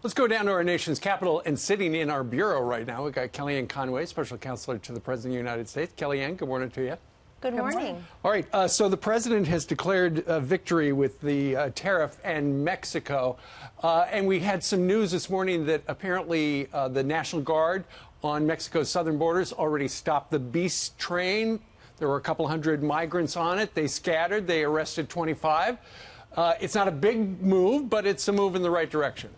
Let's go down to our nation's capital, and sitting in our bureau right now, we've got Kellyanne Conway, special counselor to the President of the United States. Kellyanne, good morning to you. Good morning. All right, so the president has declared victory with the tariff and Mexico. And we had some news this morning that apparently the National Guard on Mexico's southern borders already stopped the Beast train. There were a couple hundred migrants on it. They scattered. They arrested 25. It's not a big move, but it's a move in the right direction.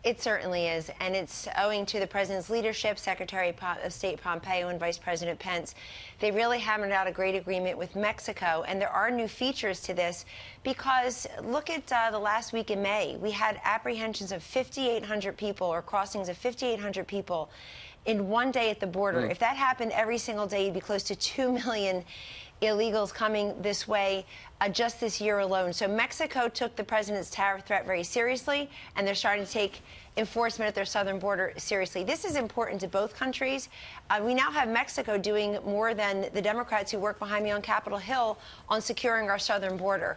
It certainly is, and it's owing to the president's leadership, Secretary of State Pompeo and Vice President Pence. They really hammered out a great agreement with Mexico, and there are new features to this because look at the last week in May. We had apprehensions of 5,800 people or crossings of 5,800 people in one day at the border. If that happened every single day, you'd be close to 2 million illegals coming this way just this year alone. So Mexico took the president's tariff threat very seriously, and they're starting to take enforcement at their southern border seriously. This is important to both countries. We now have Mexico doing more than the Democrats who work behind me on Capitol Hill on securing our southern border.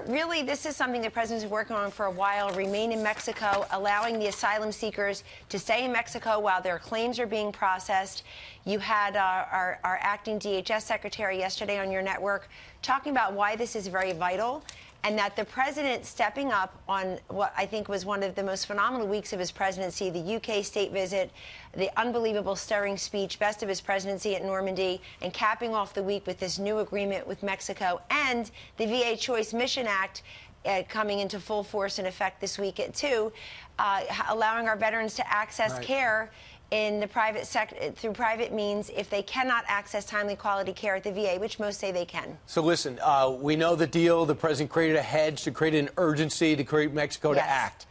Really, this is something the president's been working on for a while, remain in Mexico, allowing the asylum seekers to stay in Mexico while their claims are being processed. You had our acting DHS secretary yesterday on your network talking about why this is very vital, and that the president stepping up on what I think was one of the most phenomenal weeks of his presidency, the UK state visit, the unbelievable stirring speech, best of his presidency at Normandy, and capping off the week with this new agreement with Mexico, and the VA Choice Mission Act coming into full force and effect this week too, allowing our veterans to access care in the private sector through private means if they cannot access timely quality care at the VA, which most say they can. So listen, we know the deal. The president created a hedge to create an urgency to create Mexico to act.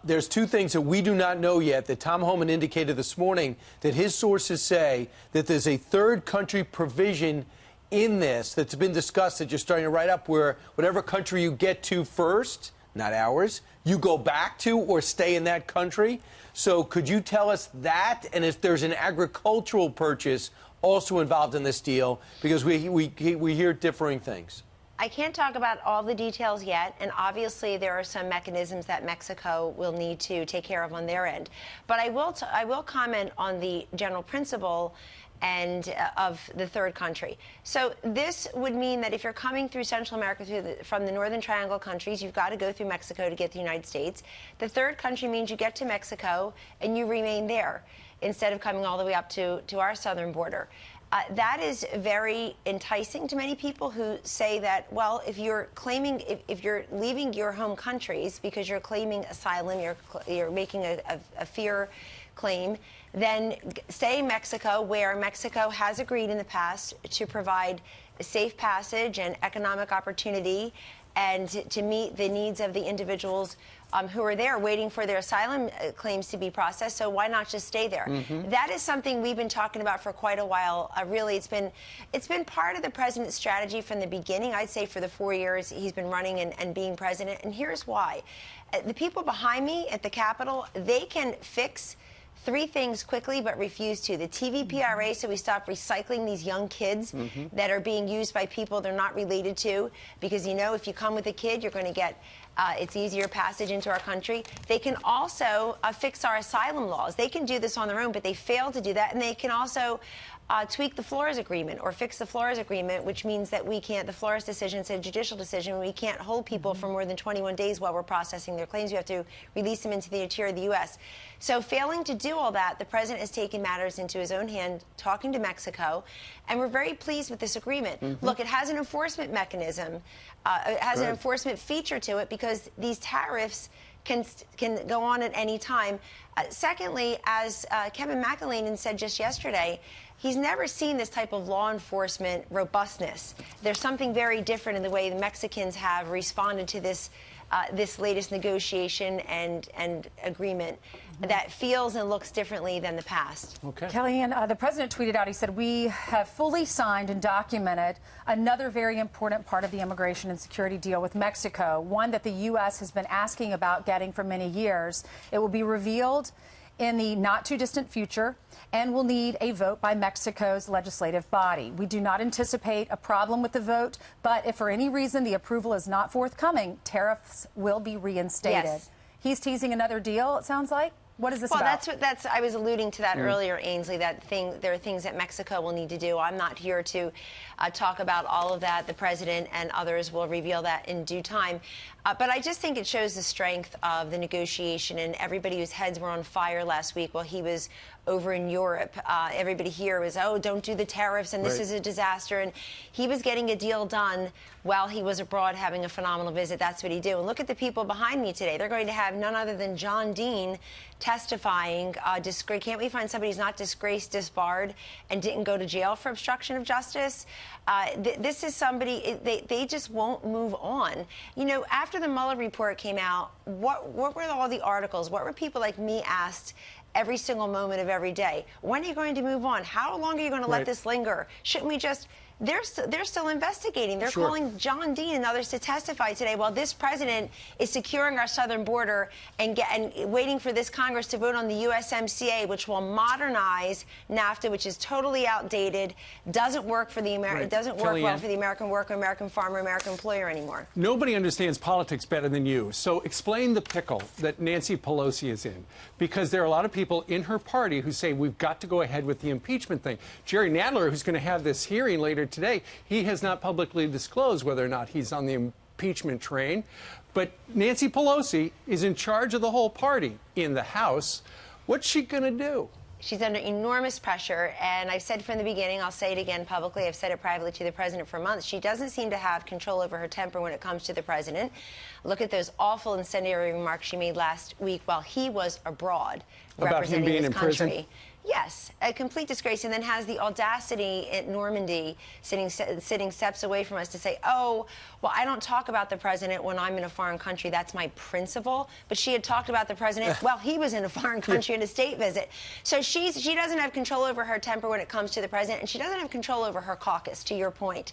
There's two things that we do not know yet that Tom Homan indicated this morning that his sources say that there's a third country provision in this that's been discussed that you're starting to write up where whatever country you get to first, not ours, you go back to or stay in that country. So could you tell us that, and if there's an agricultural purchase also involved in this deal, because we hear differing things. I can't talk about all the details yet, and obviously there are some mechanisms that Mexico will need to take care of on their end. But I will comment on the general principle and of the third country. So this would mean that if you're coming through Central America from the Northern Triangle countries, you've got to go through Mexico to get to the United States. The third country means you get to Mexico and you remain there instead of coming all the way up to our southern border. That is very enticing to many people who say that, well, if you're claiming, if you're leaving your home countries because you're claiming asylum, you're making a fear claim, then stay in Mexico, where Mexico has agreed in the past to provide safe passage and economic opportunity and to meet the needs of the individuals who are there waiting for their asylum claims to be processed. So why not just stay there? That is something we've been talking about for quite a while. Really, it's been part of the president's strategy from the beginning. I'd say for the 4 years he's been running and being president. And here's why. The people behind me at the Capitol, they can fix three things quickly but refuse to. The TVPRA, so we stop recycling these young kids that are being used by people they're not related to, because, you know, if you come with a kid, you're going to get it's easier passage into our country. They can also fix our asylum laws. They can do this on their own, but they fail to do that. And they can also tweak the Flores Agreement or fix the Flores Agreement, which means that we can't, the Flores decision, it's a judicial decision, we can't hold people for more than 21 days while we're processing their claims. We have to release them into the interior of the U.S. So failing to do all that, the president has taken matters into his own hand, talking to Mexico, and we're very pleased with this agreement. Look, it has an enforcement mechanism. It has an enforcement feature to it because these tariffs can go on at any time. Secondly, as Kevin McAleenan said just yesterday, he's never seen this type of law enforcement robustness. There's something very different in the way the Mexicans have responded to this this latest negotiation and agreement that feels and looks differently than the past. Okay. Kellyanne, the president tweeted out, he said, we have fully signed and documented another very important part of the immigration and security deal with Mexico, one that the U.S. has been asking about getting for many years. It will be revealed in the not-too-distant future and will need a vote by Mexico's legislative body. We do not anticipate a problem with the vote, but if for any reason the approval is not forthcoming, tariffs will be reinstated. Yes. He's teasing another deal, it sounds like. What is this about? Well, I was alluding to that earlier, Ainsley, there are things that Mexico will need to do. I'm not here to talk about all of that. The president and others will reveal that in due time. But I just think it shows the strength of the negotiation, and everybody whose heads were on fire last week while he was over in Europe. Everybody here was, oh, don't do the tariffs, and this is a disaster. And he was getting a deal done while he was abroad having a phenomenal visit. That's what he did. And look at the people behind me today. They're going to have none other than John Dean testifying. Can't we find somebody who's not disgraced, disbarred, and didn't go to jail for obstruction of justice? This is somebody, they just won't move on. You know, after the Mueller report came out, what were all the articles? What were people like me asked every single moment of every day? When are you going to move on? How long are you going to let this linger? Shouldn't we just... They're still investigating. They're calling John Dean and others to testify today while this president is securing our southern border and waiting for this Congress to vote on the USMCA, which will modernize NAFTA, which is totally outdated, doesn't work for the It doesn't work well for the American worker, American farmer, American employer anymore. Nobody understands politics better than you. So explain the pickle that Nancy Pelosi is in, because there are a lot of people in her party who say we've got to go ahead with the impeachment thing. Jerry Nadler, who's going to have this hearing later today, he has not publicly disclosed whether or not he's on the impeachment train. But Nancy Pelosi is in charge of the whole party in the House. What's she going to do? She's under enormous pressure, and I've said from the beginning, I'll say it again publicly, I've said it privately to the president for months, she doesn't seem to have control over her temper when it comes to the president. Look at those awful incendiary remarks she made last week while he was abroad representing his country. Prison? Yes, a complete disgrace, and then has the audacity at Normandy, sitting steps away from us, to say, oh, well, I don't talk about the president when I'm in a foreign country. That's my principle. But she had talked about the president while he was in a foreign country on a state visit. So she doesn't have control over her temper when it comes to the president, and she doesn't have control over her caucus, to your point.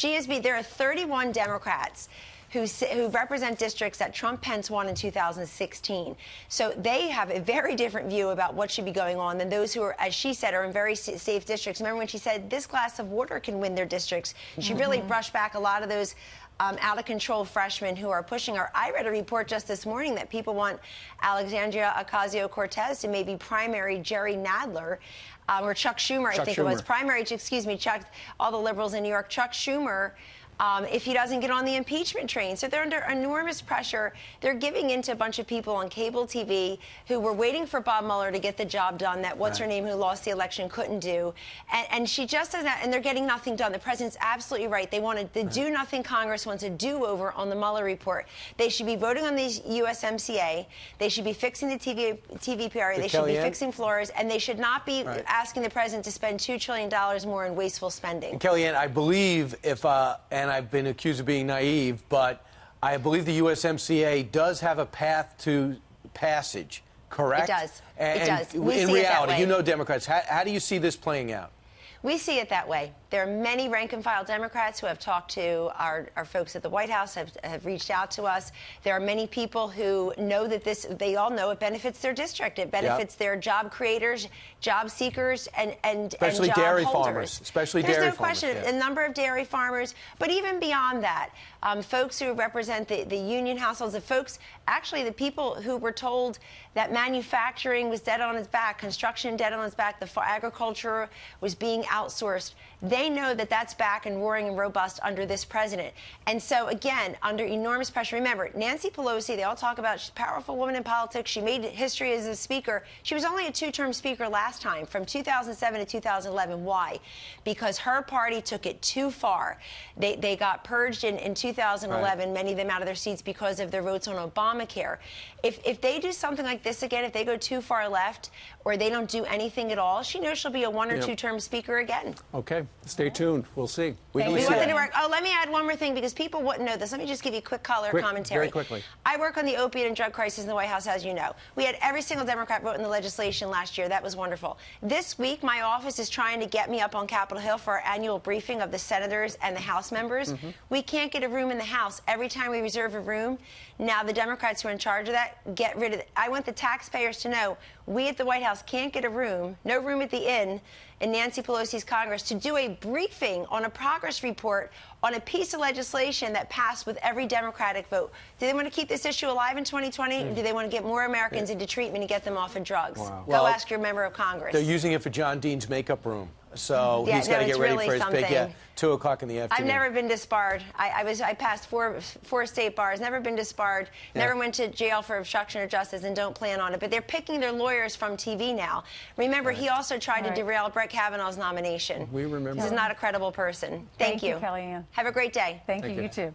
There are 31 Democrats who represent districts that Trump-Pence won in 2016. So they have a very different view about what should be going on than those who are, as she said, are in very safe districts. Remember when she said this glass of water can win their districts? She really brushed back a lot of those out-of-control freshmen who are pushing her. I read a report just this morning that people want Alexandria Ocasio-Cortez to maybe primary Jerry Nadler, or Chuck Schumer, I think it was. Primary, excuse me, Chuck, all the liberals in New York, Chuck Schumer, if he doesn't get on the impeachment train. So they're under enormous pressure. They're giving in to a bunch of people on cable TV who were waiting for Bob Mueller to get the job done that what's-her-name who lost the election couldn't do. And she just doesn't, and they're getting nothing done. The president's absolutely right. They wanted the do-nothing Congress wants a do-over on the Mueller report. They should be voting on the USMCA. They should be fixing the TVPRA. They should be fixing floors. And they should not be asking the president to spend $2 trillion more in wasteful spending. And Kellyanne, I believe and I've been accused of being naive, but I believe the USMCA does have a path to passage, correct? It does. And it does. In reality, you know Democrats. How do you see this playing out? We see it that way. There are many rank-and-file Democrats who have talked to our folks at the White House, have reached out to us. There are many people who know that they all know it benefits their district. It benefits their job creators, job seekers, and especially job dairy holders. Farmers. Especially There's dairy no farmers. question. A number of dairy farmers, but even beyond that, folks who represent the union households, the folks, actually the people who were told that manufacturing was dead on its back, construction dead on its back, the agriculture was being outsourced. They know that that's back and roaring and robust under this president. And so, again, under enormous pressure. Remember, Nancy Pelosi, they all talk about she's a powerful woman in politics. She made history as a speaker. She was only a two-term speaker last time, from 2007 to 2011. Why? Because her party took it too far. They got purged in 2011, many of them out of their seats because of their votes on Obamacare. If they do something like this again, if they go too far left or they don't do anything at all, she knows she'll be a one- or two-term speaker again. Okay. Stay tuned. We'll see. We want them to work. Oh, let me add one more thing because people wouldn't know this. Let me just give you a quick color commentary. Very quickly. I work on the opiate and drug crisis in the White House, as you know. We had every single Democrat vote in the legislation last year. That was wonderful. This week, my office is trying to get me up on Capitol Hill for our annual briefing of the senators and the House members. We can't get a room room in the House. Every time we reserve a room, now the Democrats who are in charge of that get rid of it. I want the taxpayers to know we at the White House can't get a room, no room at the inn in Nancy Pelosi's Congress to do a briefing on a progress report on a piece of legislation that passed with every Democratic vote. Do they want to keep this issue alive in 2020, or do they want to get more Americans into treatment and get them off of drugs? Wow. Go ask your member of Congress. They're using it for John Dean's makeup room. So Yeah, he's got to no, get it's ready really for his big, something. 2 o'clock in the afternoon. I've never been disbarred. I passed four state bars, never been disbarred, never went to jail for obstruction of justice, and don't plan on it. But they're picking their lawyers from TV now. Remember, he also tried to derail Brett Kavanaugh's nomination. We remember. He's not a credible person. Thank you. Kellyanne. Have a great day. Thank you. You too.